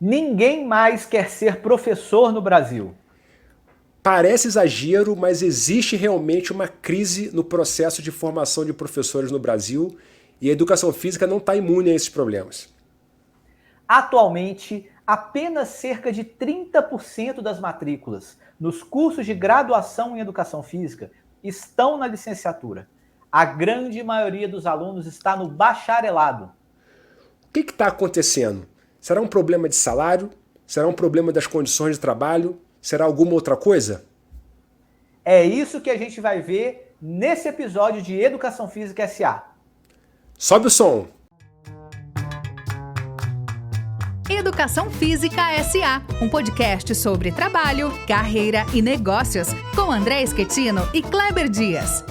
Ninguém mais quer ser professor no Brasil. Parece exagero, mas existe realmente uma crise no processo de formação de professores no Brasil e a educação física não está imune a esses problemas. Atualmente, apenas cerca de 30% das matrículas nos cursos de graduação em educação física estão na licenciatura. A grande maioria dos alunos está no bacharelado. O que está acontecendo? Será um problema de salário? Será um problema das condições de trabalho? Será alguma outra coisa? É isso que a gente vai ver nesse episódio de Educação Física SA. Sobe o som! Educação Física SA, um podcast sobre trabalho, carreira e negócios, com André Schettino e Kleber Dias.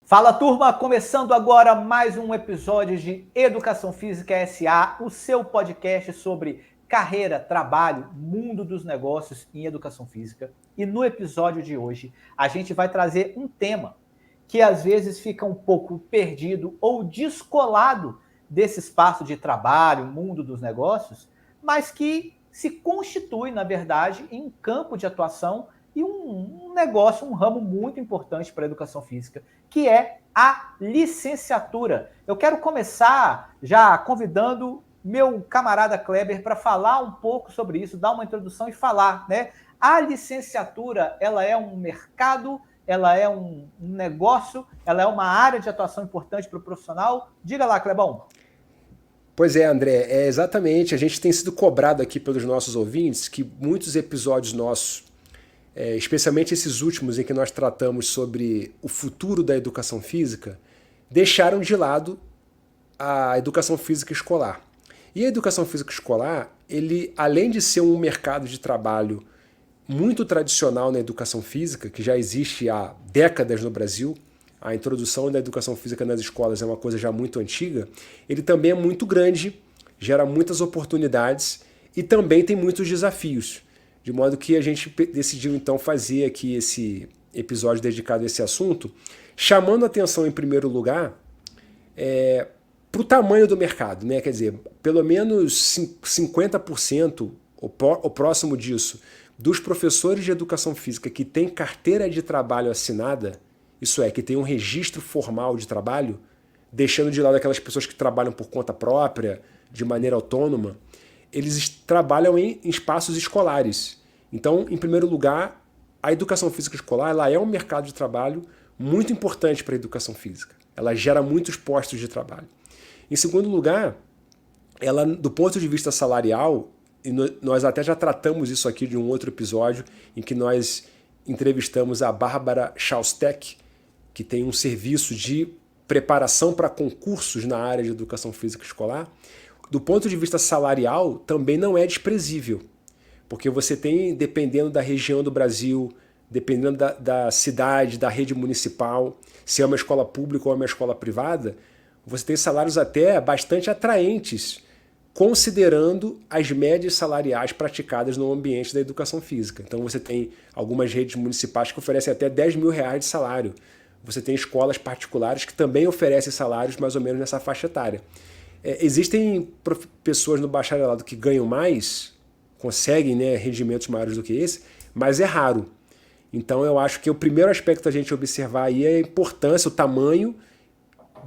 Fala, turma! Começando agora mais um episódio de Educação Física SA, o seu podcast sobre carreira, trabalho, mundo dos negócios em educação física. E no episódio de hoje, a gente vai trazer um tema que às vezes fica um pouco perdido ou descolado desse espaço de trabalho, mundo dos negócios, mas que se constitui, na verdade, em um campo de atuação e um negócio, um ramo muito importante para a educação física, que é a licenciatura. Eu quero começar já convidando meu camarada Kleber para falar um pouco sobre isso, dar uma introdução e falar, né? A licenciatura, ela é um mercado, ela é um negócio, ela é uma área de atuação importante para o profissional. Diga lá, Clebão. Pois é, André, é exatamente. A gente tem sido cobrado aqui pelos nossos ouvintes que muitos episódios nossos, especialmente esses últimos em que nós tratamos sobre o futuro da educação física, deixaram de lado a educação física escolar. E a educação física escolar, ele, além de ser um mercado de trabalho muito tradicional na educação física, que já existe há décadas no Brasil, a introdução da educação física nas escolas é uma coisa já muito antiga, ele também é muito grande, gera muitas oportunidades e também tem muitos desafios. De modo que a gente decidiu então fazer aqui esse episódio dedicado a esse assunto, chamando a atenção em primeiro lugar para o tamanho do mercado, né? Quer dizer, pelo menos 50% ou próximo disso, dos professores de educação física que têm carteira de trabalho assinada, isso é, que tem um registro formal de trabalho, deixando de lado aquelas pessoas que trabalham por conta própria, de maneira autônoma, eles trabalham em espaços escolares. Então, em primeiro lugar, a educação física escolar ela é um mercado de trabalho muito importante para a educação física. Ela gera muitos postos de trabalho. Em segundo lugar, ela, do ponto de vista salarial, e nós até já tratamos isso aqui de um outro episódio em que nós entrevistamos a Bárbara Schaustek, que tem um serviço de preparação para concursos na área de educação física escolar. Do ponto de vista salarial, também não é desprezível, porque você tem, dependendo da região do Brasil, dependendo da cidade, da rede municipal, se é uma escola pública ou é uma escola privada, você tem salários até bastante atraentes, considerando as médias salariais praticadas no ambiente da educação física. Então você tem algumas redes municipais que oferecem até R$10 mil de salário. Você tem escolas particulares que também oferecem salários mais ou menos nessa faixa etária. Existem pessoas no bacharelado que ganham mais, conseguem, né, rendimentos maiores do que esse, mas é raro. Então eu acho que o primeiro aspecto a gente observar aí é a importância, o tamanho,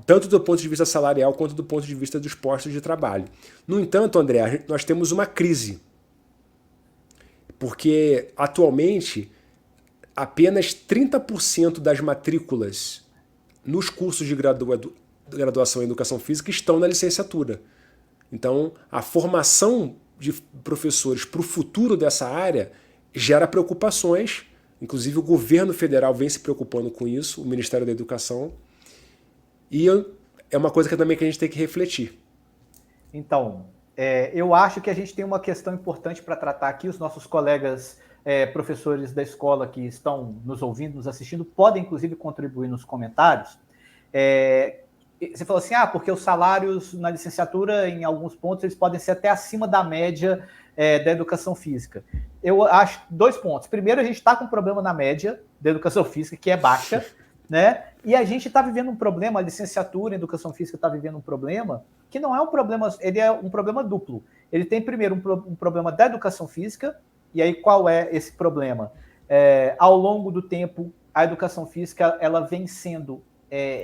tanto do ponto de vista salarial quanto do ponto de vista dos postos de trabalho. No entanto, André, nós temos uma crise, porque atualmente apenas 30% das matrículas nos cursos de graduação em educação física estão na licenciatura. Então, a formação de professores para o futuro dessa área gera preocupações, inclusive o governo federal vem se preocupando com isso, o Ministério da Educação, e é uma coisa que também que a gente tem que refletir. Então, eu acho que a gente tem uma questão importante para tratar aqui. Os nossos colegas professores da escola que estão nos ouvindo, nos assistindo, podem, inclusive, contribuir nos comentários. Você falou assim, porque os salários na licenciatura, em alguns pontos, eles podem ser até acima da média da educação física. Eu acho 2 pontos. Primeiro, a gente está com um problema na média da educação física, que é baixa. né? E a gente está vivendo um problema, a licenciatura em Educação Física está vivendo um problema que não é um problema, ele é um problema duplo. Ele tem primeiro um problema da Educação Física, e aí qual é esse problema? Ao longo do tempo, a Educação Física ela vem sendo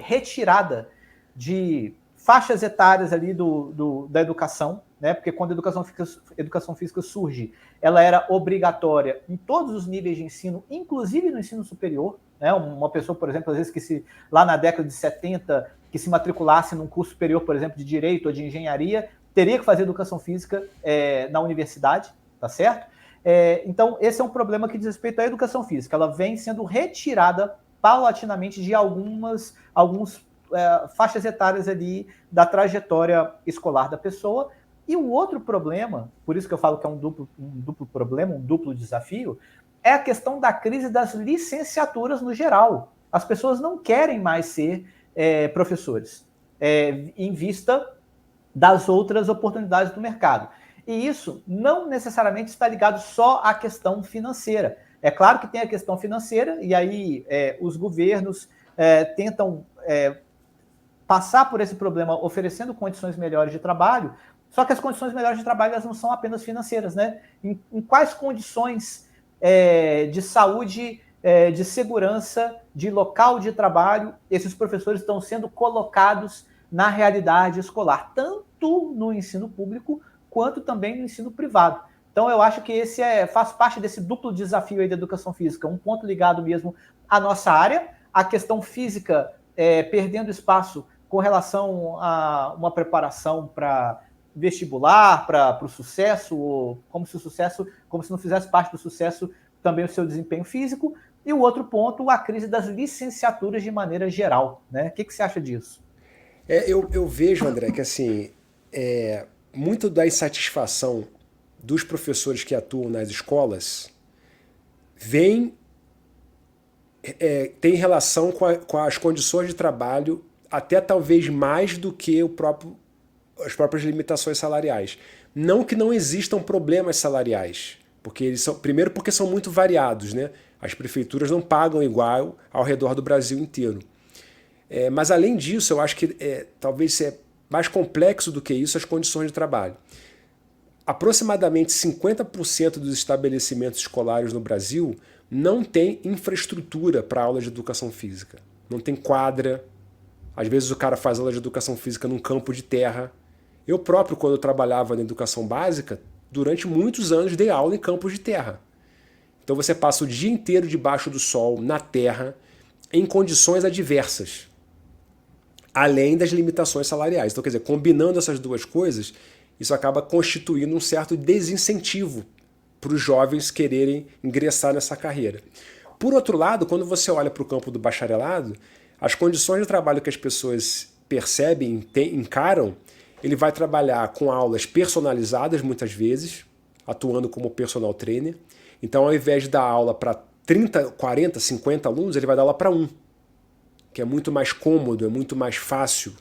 retirada de faixas etárias ali da educação, né? Porque quando a educação física surge, ela era obrigatória em todos os níveis de ensino, inclusive no ensino superior, né? Uma pessoa, por exemplo, às vezes lá na década de 70, que se matriculasse num curso superior, por exemplo, de Direito ou de Engenharia, teria que fazer Educação Física na universidade, tá certo? Então, esse é um problema que diz respeito à Educação Física. Ela vem sendo retirada paulatinamente de alguns faixas etárias ali da trajetória escolar da pessoa. E o outro problema, por isso que eu falo que é um duplo problema, um duplo desafio, é a questão da crise das licenciaturas no geral. As pessoas não querem mais ser professores, em vista das outras oportunidades do mercado. E isso não necessariamente está ligado só à questão financeira. É claro que tem a questão financeira, e aí os governos tentam passar por esse problema oferecendo condições melhores de trabalho, só que as condições melhores de trabalho elas não são apenas financeiras, né? Em quais condições de saúde, de segurança, de local de trabalho, esses professores estão sendo colocados na realidade escolar, tanto no ensino público, quanto também no ensino privado. Então, eu acho que esse faz parte desse duplo desafio aí da educação física, um ponto ligado mesmo à nossa área, a questão física perdendo espaço com relação a uma preparação para vestibular, para o sucesso, ou como se não fizesse parte do sucesso também o seu desempenho físico, e o outro ponto, a crise das licenciaturas de maneira geral, né? O que você acha disso? Eu vejo, André, que assim, muito da insatisfação dos professores que atuam nas escolas tem relação com as condições de trabalho, até talvez mais do que as próprias limitações salariais. Não que não existam problemas salariais, primeiro porque são muito variados, né? As prefeituras não pagam igual ao redor do Brasil inteiro. Mas além disso, eu acho que talvez é mais complexo do que isso as condições de trabalho. Aproximadamente 50% dos estabelecimentos escolares no Brasil não tem infraestrutura para aula de educação física. Não tem quadra. Às vezes o cara faz aula de educação física num campo de terra. Eu próprio, quando eu trabalhava na educação básica, durante muitos anos dei aula em campos de terra. Então você passa o dia inteiro debaixo do sol, na terra, em condições adversas, além das limitações salariais. Então, quer dizer, combinando essas duas coisas, isso acaba constituindo um certo desincentivo para os jovens quererem ingressar nessa carreira. Por outro lado, quando você olha para o campo do bacharelado, as condições de trabalho que as pessoas percebem, encaram, ele vai trabalhar com aulas personalizadas muitas vezes, atuando como personal trainer. Então, ao invés de dar aula para 30, 40, 50 alunos, ele vai dar aula para um, que é muito mais cômodo, é muito mais fácil,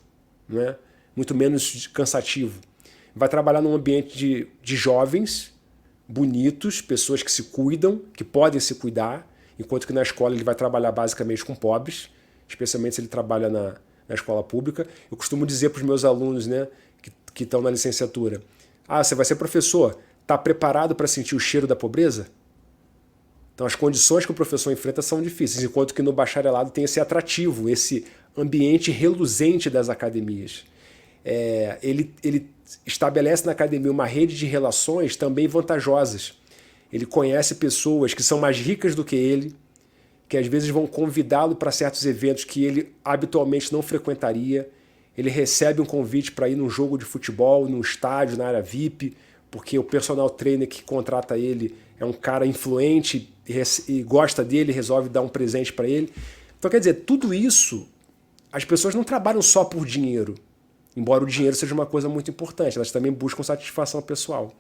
não é? Muito menos cansativo. Vai trabalhar num ambiente de jovens, bonitos, pessoas que se cuidam, que podem se cuidar, enquanto que na escola ele vai trabalhar basicamente com pobres, especialmente se ele trabalha na escola pública. Eu costumo dizer para os meus alunos, né, que estão na licenciatura, você vai ser professor, está preparado para sentir o cheiro da pobreza? Então as condições que o professor enfrenta são difíceis, enquanto que no bacharelado tem esse atrativo, esse ambiente reluzente das academias. Ele estabelece na academia uma rede de relações também vantajosas. Ele conhece pessoas que são mais ricas do que ele, que às vezes vão convidá-lo para certos eventos que ele habitualmente não frequentaria. Ele recebe um convite para ir num jogo de futebol, num estádio, na área VIP, porque o personal trainer que contrata ele é um cara influente e gosta dele, resolve dar um presente para ele. Então, quer dizer, tudo isso, as pessoas não trabalham só por dinheiro, embora o dinheiro seja uma coisa muito importante, elas também buscam satisfação pessoal.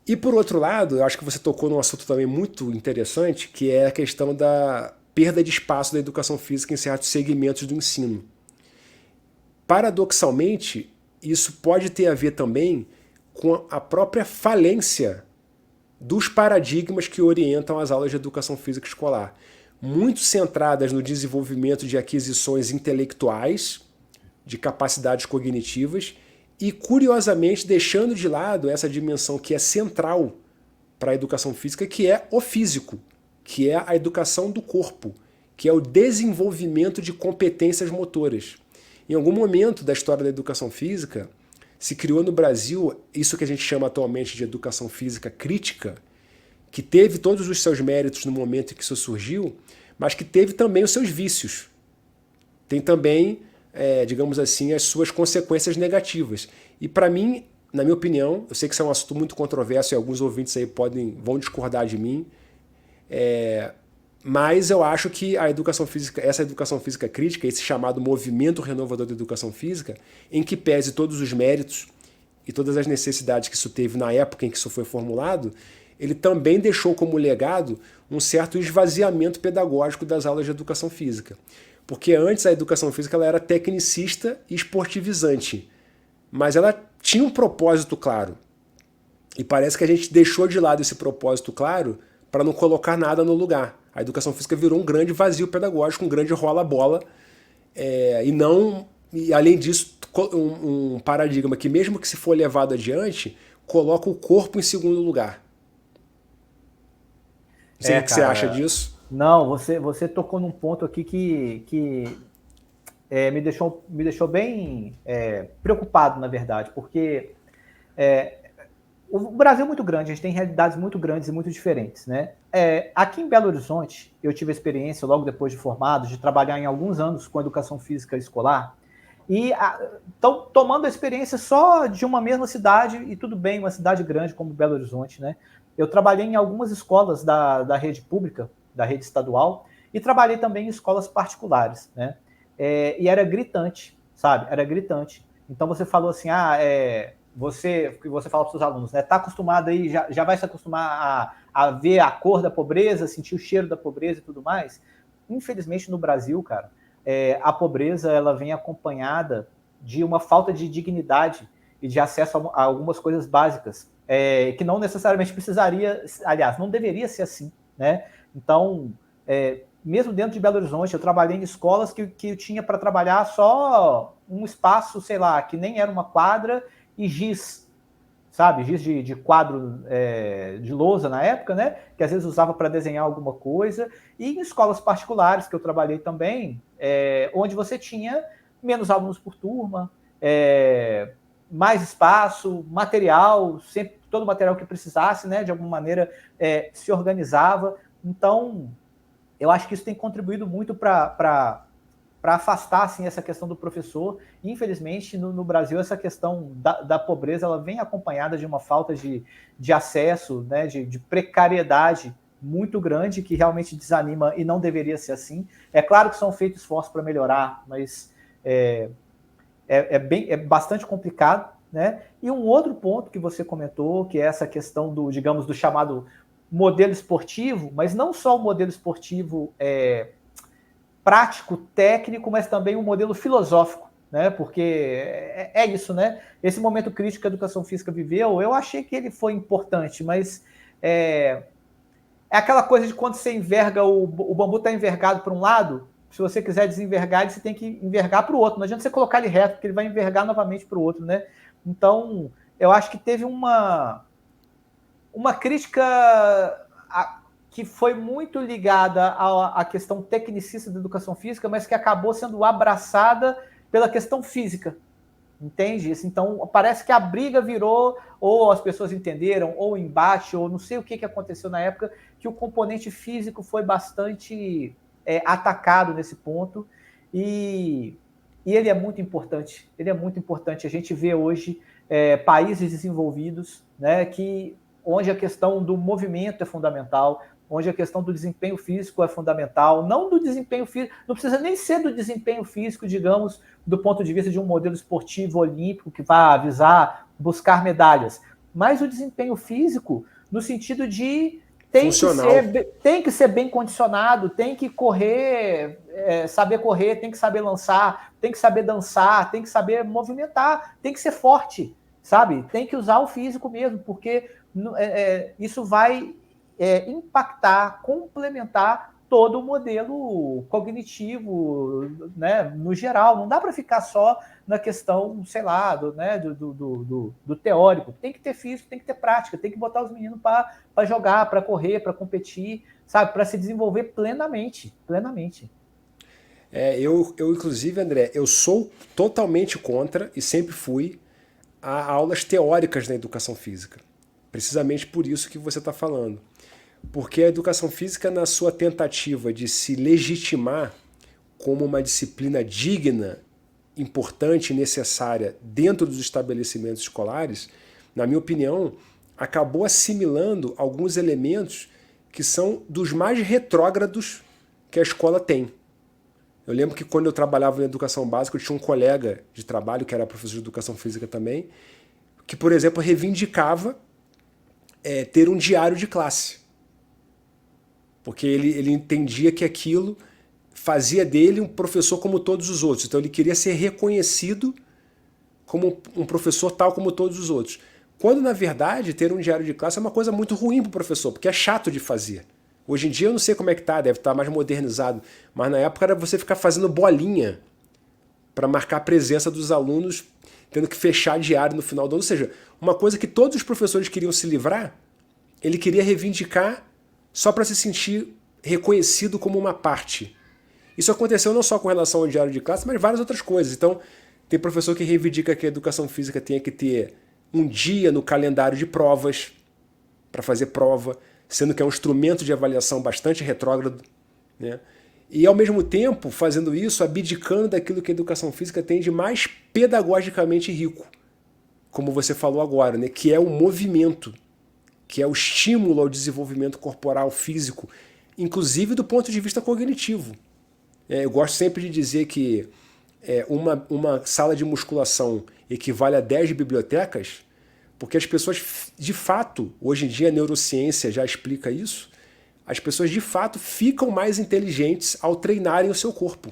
E por outro lado, eu acho que você tocou num assunto também muito interessante, que é a questão da perda de espaço da educação física em certos segmentos do ensino. Paradoxalmente, isso pode ter a ver também com a própria falência dos paradigmas que orientam as aulas de educação física escolar. muito centradas no desenvolvimento de aquisições intelectuais, de capacidades cognitivas, e, curiosamente, deixando de lado essa dimensão que é central para a educação física, que é o físico, que é a educação do corpo, que é o desenvolvimento de competências motoras. Em algum momento da história da educação física, se criou no Brasil isso que a gente chama atualmente de educação física crítica, que teve todos os seus méritos no momento em que isso surgiu, mas que teve também os seus vícios. Tem também, digamos assim, as suas consequências negativas. E para mim, na minha opinião, eu sei que isso é um assunto muito controverso e alguns ouvintes aí vão discordar de mim, mas eu acho que a educação física, essa educação física crítica, esse chamado movimento renovador da educação física, em que pese todos os méritos e todas as necessidades que isso teve na época em que isso foi formulado, ele também deixou como legado um certo esvaziamento pedagógico das aulas de educação física. Porque antes a educação física ela era tecnicista e esportivizante, mas ela tinha um propósito claro. E parece que a gente deixou de lado esse propósito claro para não colocar nada no lugar. A educação física virou um grande vazio pedagógico, um grande rola-bola, e além disso, um paradigma que, mesmo que se for levado adiante, coloca o corpo em segundo lugar. Não sei o que você acha disso. Não, você tocou num ponto aqui que me deixou bem preocupado, na verdade, porque o Brasil é muito grande, a gente tem realidades muito grandes e muito diferentes, né? Aqui em Belo Horizonte, eu tive a experiência, logo depois de formado, de trabalhar em alguns anos com educação física escolar, e tomando a experiência só de uma mesma cidade, e tudo bem, uma cidade grande como Belo Horizonte, né? Eu trabalhei em algumas escolas da rede pública, da rede estadual, e trabalhei também em escolas particulares, né? E era gritante, sabe? Era gritante. Então você falou assim, você fala para os seus alunos, né? Tá acostumado aí, já vai se acostumar a ver a cor da pobreza, sentir o cheiro da pobreza e tudo mais. Infelizmente, no Brasil, cara, a pobreza ela vem acompanhada de uma falta de dignidade e de acesso a algumas coisas básicas, que não necessariamente precisaria, aliás, não deveria ser assim, né? Então, mesmo dentro de Belo Horizonte, eu trabalhei em escolas que eu tinha para trabalhar só um espaço, sei lá, que nem era uma quadra, e giz, sabe? Giz de quadro de lousa na época, né? Que às vezes usava para desenhar alguma coisa. E em escolas particulares, que eu trabalhei também, onde você tinha menos alunos por turma, mais espaço, material, sempre todo o material que precisasse, né? De alguma maneira se organizava. Então, eu acho que isso tem contribuído muito para afastar assim, essa questão do professor. Infelizmente, no Brasil, essa questão da pobreza ela vem acompanhada de uma falta de acesso, né, de precariedade muito grande, que realmente desanima e não deveria ser assim. É claro que são feitos esforços para melhorar, mas é bastante complicado, né? E um outro ponto que você comentou, que é essa questão digamos, do chamado modelo esportivo, mas não só o modelo esportivo prático, técnico, mas também um modelo filosófico, né? Porque é isso, né? Esse momento crítico que a educação física viveu, eu achei que ele foi importante, mas é aquela coisa de quando você enverga, o bambu está envergado para um lado, se você quiser desenvergar, você tem que envergar para o outro. Não adianta você colocar ele reto, porque ele vai envergar novamente para o outro, né? Então, eu acho que teve uma crítica que foi muito ligada à questão tecnicista da educação física, mas que acabou sendo abraçada pela questão física, entende? Então, parece que a briga virou, ou as pessoas entenderam, ou embate, ou não sei o que aconteceu na época, que o componente físico foi bastante atacado nesse ponto, e ele é muito importante. Ele é muito importante. A gente vê hoje países desenvolvidos, né, onde a questão do movimento é fundamental, onde a questão do desempenho físico é fundamental, não do desempenho físico, não precisa nem ser do desempenho físico, digamos, do ponto de vista de um modelo esportivo olímpico que vai visar buscar medalhas, mas o desempenho físico no sentido de tem que ser bem condicionado, tem que correr, saber correr, tem que saber lançar, tem que saber dançar, tem que saber movimentar, tem que ser forte, sabe? Tem que usar o físico mesmo, porque isso vai impactar, complementar todo o modelo cognitivo, né, no geral. Não dá para ficar só na questão, sei lá, do teórico. Tem que ter físico, tem que ter prática, tem que botar os meninos para jogar, para correr, para competir, sabe, para se desenvolver plenamente. Eu, inclusive, André, eu sou totalmente contra, e sempre fui, a aulas teóricas na educação física. Precisamente por isso que você está falando. Porque a educação física, na sua tentativa de se legitimar como uma disciplina digna, importante e necessária dentro dos estabelecimentos escolares, na minha opinião, acabou assimilando alguns elementos que são dos mais retrógrados que a escola tem. Eu lembro que quando eu trabalhava na educação básica, eu tinha um colega de trabalho, que era professor de educação física também, que, por exemplo, reivindicava ter um diário de classe. Porque ele entendia que aquilo fazia dele um professor como todos os outros. Então ele queria ser reconhecido como um professor tal como todos os outros. Quando, na verdade, ter um diário de classe é uma coisa muito ruim para o professor, porque é chato de fazer. Hoje em dia eu não sei como é que tá, deve estar mais modernizado, mas na época era você ficar fazendo bolinha para marcar a presença dos alunos, tendo que fechar diário no final do ano. Ou seja, uma coisa que todos os professores queriam se livrar, ele queria reivindicar só para se sentir reconhecido como uma parte. Isso aconteceu não só com relação ao diário de classe, mas várias outras coisas. Então, tem professor que reivindica que a educação física tenha que ter um dia no calendário de provas, para fazer prova, sendo que é um instrumento de avaliação bastante retrógrado, né? E, ao mesmo tempo, fazendo isso, abdicando daquilo que a educação física tem de mais pedagogicamente rico, como você falou agora, né? Que é o movimento, que é o estímulo ao desenvolvimento corporal físico, inclusive do ponto de vista cognitivo. Eu gosto sempre de dizer que uma sala de musculação equivale a 10 bibliotecas, porque as pessoas, de fato, hoje em dia a neurociência já explica isso, as pessoas de fato ficam mais inteligentes ao treinarem o seu corpo.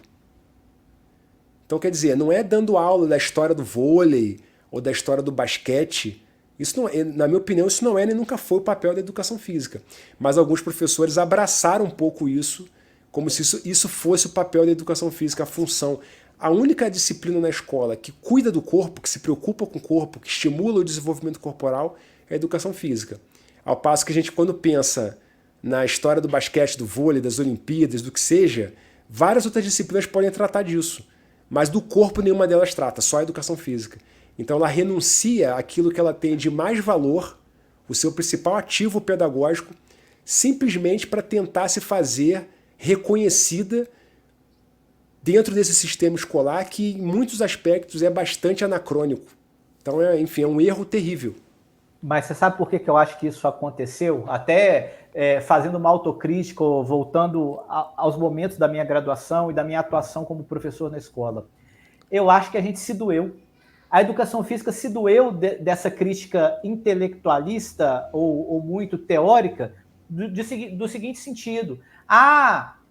Então, quer dizer, não é dando aula da história do vôlei ou da história do basquete. Isso não, na minha opinião, isso não é nem nunca foi o papel da educação física. Mas alguns professores abraçaram um pouco isso, como se isso fosse o papel da educação física, a função. A única disciplina na escola que cuida do corpo, que se preocupa com o corpo, que estimula o desenvolvimento corporal, é a educação física. Ao passo que a gente, quando pensa na história do basquete, do vôlei, das Olimpíadas, do que seja, várias outras disciplinas podem tratar disso. Mas do corpo nenhuma delas trata, só a educação física. Então ela renuncia àquilo que ela tem de mais valor, o seu principal ativo pedagógico, simplesmente para tentar se fazer reconhecida dentro desse sistema escolar que, em muitos aspectos, é bastante anacrônico. Então, enfim, é um erro terrível. Mas você sabe por que eu acho que isso aconteceu? Até fazendo uma autocrítica, voltando aos momentos da minha graduação e da minha atuação como professor na escola. Eu acho que a gente se doeu. A educação física se doeu dessa crítica intelectualista ou muito teórica do seguinte sentido.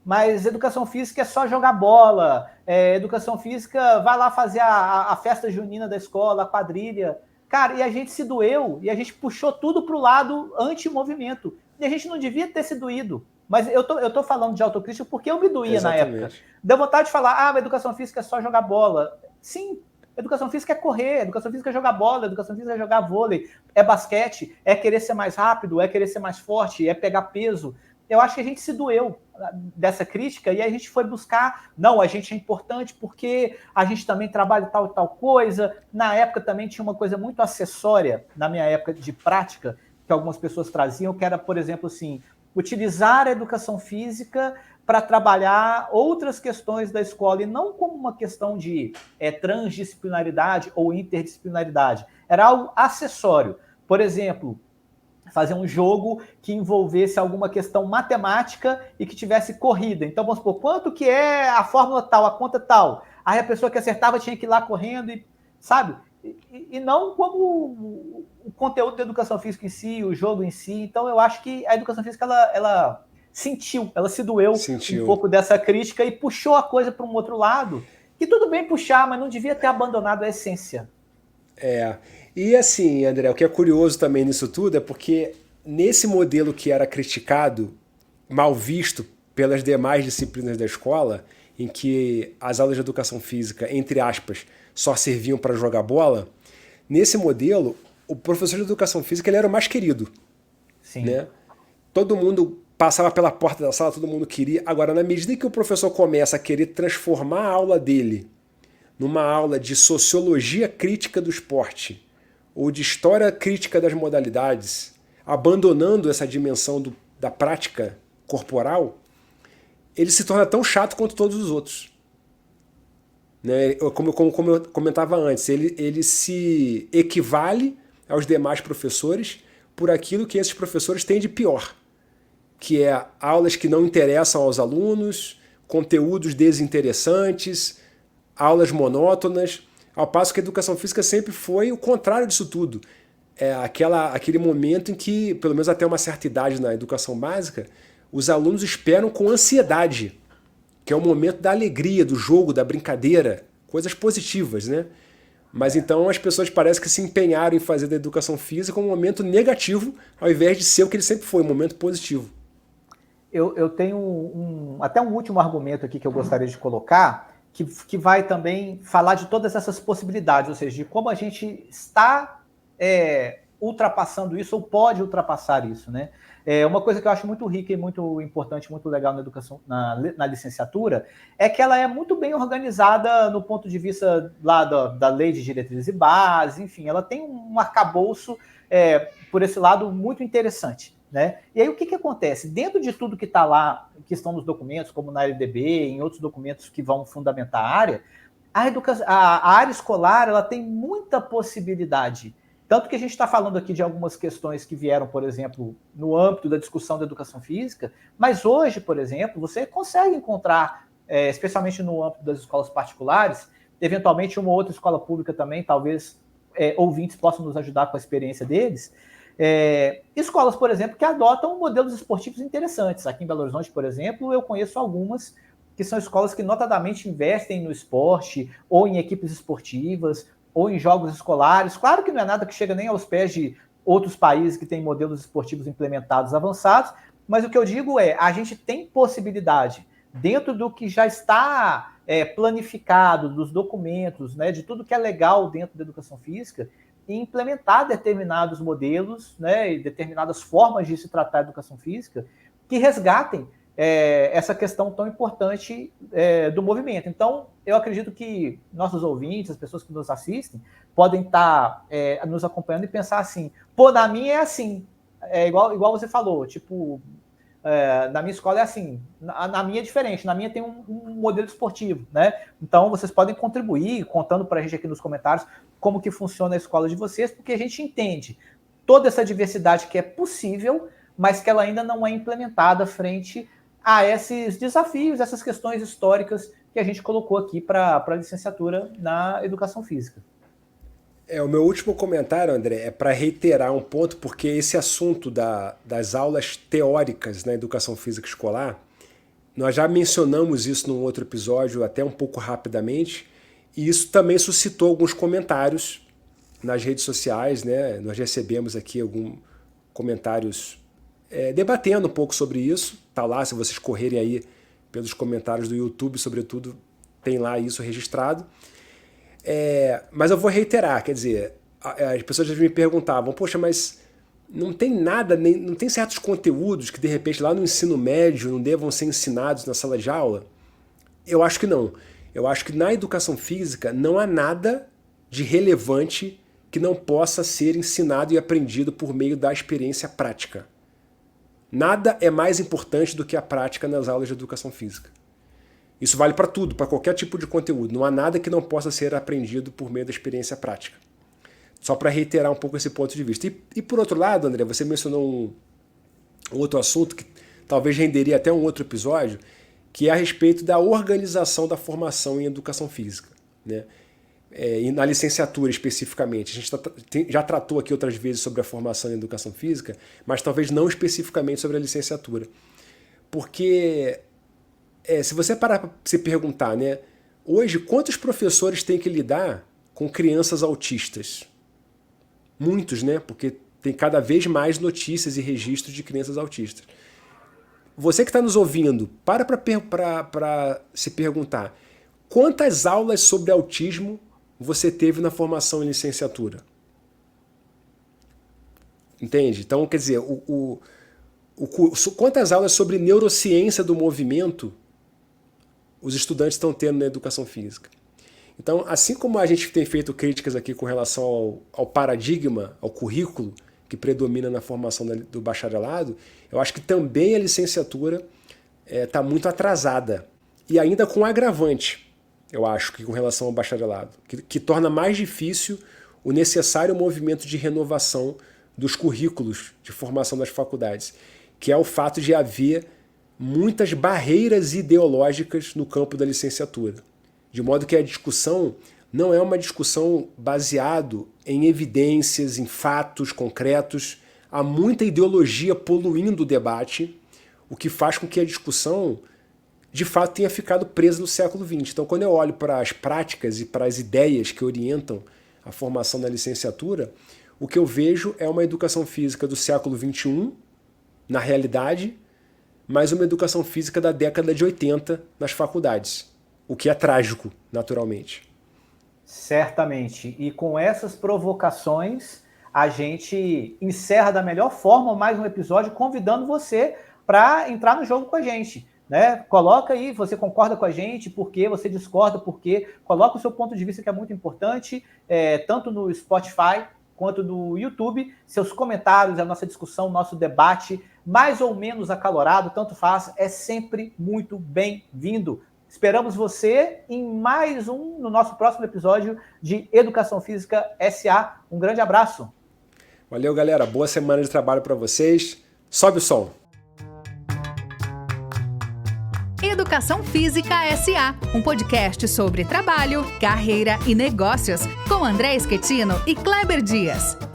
Mas educação física é só jogar bola, educação física vai lá fazer a festa junina da escola, a quadrilha. Cara, e a gente se doeu, e a gente puxou tudo para o lado anti-movimento. E a gente não devia ter se doído. Mas eu tô falando de autocrítica porque eu me doía. Exatamente. Na época. Deu vontade de falar, a educação física é só jogar bola. Sim, educação física é correr, educação física é jogar bola, educação física é jogar vôlei, é basquete, é querer ser mais rápido, é querer ser mais forte, é pegar peso. Eu acho que a gente se doeu dessa crítica e a gente foi buscar, não, a gente é importante porque a gente também trabalha tal e tal coisa. Na época também tinha uma coisa muito acessória, na minha época de prática, que algumas pessoas traziam, que era, por exemplo, assim, utilizar a educação física para trabalhar outras questões da escola, e não como uma questão de transdisciplinaridade ou interdisciplinaridade. Era algo acessório. Por exemplo, fazer um jogo que envolvesse alguma questão matemática e que tivesse corrida. Então, vamos supor, quanto que é a fórmula tal, a conta tal? Aí a pessoa que acertava tinha que ir lá correndo, sabe? E não como o conteúdo da educação física em si, o jogo em si. Então, eu acho que a educação física, ela se doeu um pouco dessa crítica e puxou a coisa para um outro lado. Que tudo bem puxar, mas não devia ter abandonado a essência. E assim, André, o que é curioso também nisso tudo é porque nesse modelo que era criticado, mal visto pelas demais disciplinas da escola, em que as aulas de educação física, entre aspas, só serviam para jogar bola, nesse modelo, o professor de educação física ele era o mais querido. Sim. Né? Todo mundo passava pela porta da sala, todo mundo queria. Agora, na medida que o professor começa a querer transformar a aula dele numa aula de sociologia crítica do esporte ou de história crítica das modalidades, abandonando essa dimensão da prática corporal, ele se torna tão chato quanto todos os outros. Né? Como eu comentava antes, ele se equivale aos demais professores por aquilo que esses professores têm de pior, que é aulas que não interessam aos alunos, conteúdos desinteressantes, aulas monótonas, ao passo que a educação física sempre foi o contrário disso tudo. É aquele momento em que, pelo menos até uma certa idade na educação básica, os alunos esperam com ansiedade, que é o momento da alegria, do jogo, da brincadeira, coisas positivas, né? Mas então as pessoas parecem que se empenharam em fazer da educação física um momento negativo, ao invés de ser o que ele sempre foi, um momento positivo. Eu tenho até um último argumento aqui que eu gostaria de colocar, que vai também falar de todas essas possibilidades, ou seja, de como a gente está ultrapassando isso ou pode ultrapassar isso, né? Uma coisa que eu acho muito rica e muito importante, muito legal na educação, na licenciatura, é que ela é muito bem organizada no ponto de vista lá da lei de diretrizes e bases, enfim, ela tem um arcabouço, por esse lado, muito interessante. Né? E aí o que acontece? Dentro de tudo que está lá, que estão nos documentos, como na LDB, em outros documentos que vão fundamentar a área, a área escolar ela tem muita possibilidade. Tanto que a gente está falando aqui de algumas questões que vieram, por exemplo, no âmbito da discussão da educação física, mas hoje, por exemplo, você consegue encontrar, especialmente no âmbito das escolas particulares, eventualmente uma outra escola pública também, talvez ouvintes possam nos ajudar com a experiência deles, escolas, por exemplo, que adotam modelos esportivos interessantes. Aqui em Belo Horizonte, por exemplo, eu conheço algumas que são escolas que notadamente investem no esporte, ou em equipes esportivas, ou em jogos escolares. Claro que não é nada que chega nem aos pés de outros países que têm modelos esportivos implementados avançados, mas o que eu digo a gente tem possibilidade, dentro do que já está planificado, dos documentos, né, de tudo que é legal dentro da educação física, e implementar determinados modelos, né, e determinadas formas de se tratar a educação física que resgatem essa questão tão importante do movimento. Então, eu acredito que nossos ouvintes, as pessoas que nos assistem, podem estar nos acompanhando e pensar assim, na minha é assim, igual você falou, tipo, na minha escola é assim, na minha é diferente, na minha tem um modelo esportivo, né? Então, vocês podem contribuir, contando para a gente aqui nos comentários como que funciona a escola de vocês, porque a gente entende toda essa diversidade que é possível, mas que ela ainda não é implementada frente a esses desafios, essas questões históricas que a gente colocou aqui para a licenciatura na educação física. O meu último comentário, André, é para reiterar um ponto, porque esse assunto das aulas teóricas na educação física escolar, nós já mencionamos isso num outro episódio, até um pouco rapidamente, e isso também suscitou alguns comentários nas redes sociais, né? Nós recebemos aqui alguns comentários debatendo um pouco sobre isso. Tá lá, se vocês correrem aí pelos comentários do YouTube, sobretudo, tem lá isso registrado. Mas eu vou reiterar, quer dizer, as pessoas já me perguntavam, poxa, mas não tem nada, não tem certos conteúdos que de repente lá no ensino médio não devam ser ensinados na sala de aula? Eu acho que não. Eu acho que na educação física não há nada de relevante que não possa ser ensinado e aprendido por meio da experiência prática. Nada é mais importante do que a prática nas aulas de educação física. Isso vale para tudo, para qualquer tipo de conteúdo. Não há nada que não possa ser aprendido por meio da experiência prática. Só para reiterar um pouco esse ponto de vista. E por outro lado, André, você mencionou um outro assunto que talvez renderia até um outro episódio, que é a respeito da organização da formação em educação física, né? E na licenciatura especificamente. A gente já tratou aqui outras vezes sobre a formação em educação física, mas talvez não especificamente sobre a licenciatura. Porque se você parar para se perguntar, né, hoje quantos professores têm que lidar com crianças autistas? Muitos, né? Porque tem cada vez mais notícias e registros de crianças autistas. você que está nos ouvindo, para se perguntar quantas aulas sobre autismo você teve na formação em licenciatura. Entende? Então, quer dizer, quantas aulas sobre neurociência do movimento os estudantes estão tendo na educação física? Então, assim como a gente tem feito críticas aqui com relação ao paradigma, ao currículo que predomina na formação do bacharelado, eu acho que também a licenciatura está muito atrasada. E ainda com agravante, eu acho, que com relação ao bacharelado, que torna mais difícil o necessário movimento de renovação dos currículos de formação das faculdades, que é o fato de haver muitas barreiras ideológicas no campo da licenciatura. De modo que a discussão não é uma discussão baseada em evidências, em fatos concretos. Há muita ideologia poluindo o debate, o que faz com que a discussão, de fato, tenha ficado presa no século XX. Então, quando eu olho para as práticas e para as ideias que orientam a formação da licenciatura, o que eu vejo é uma educação física do século XXI, na realidade, mas uma educação física da década de 80 nas faculdades, o que é trágico, naturalmente. Certamente. E com essas provocações, a gente encerra da melhor forma mais um episódio, convidando você para entrar no jogo com a gente. Né? Coloca aí, você concorda com a gente, por quê, você discorda, por quê. Coloca o seu ponto de vista, que é muito importante, tanto no Spotify quanto no YouTube. Seus comentários, a nossa discussão, o nosso debate, mais ou menos acalorado, tanto faz, é sempre muito bem-vindo. Esperamos você em mais no nosso próximo episódio de Educação Física SA. Um grande abraço. Valeu, galera. Boa semana de trabalho para vocês. Sobe o som. Educação Física SA, um podcast sobre trabalho, carreira e negócios, com André Schettino e Kleber Dias.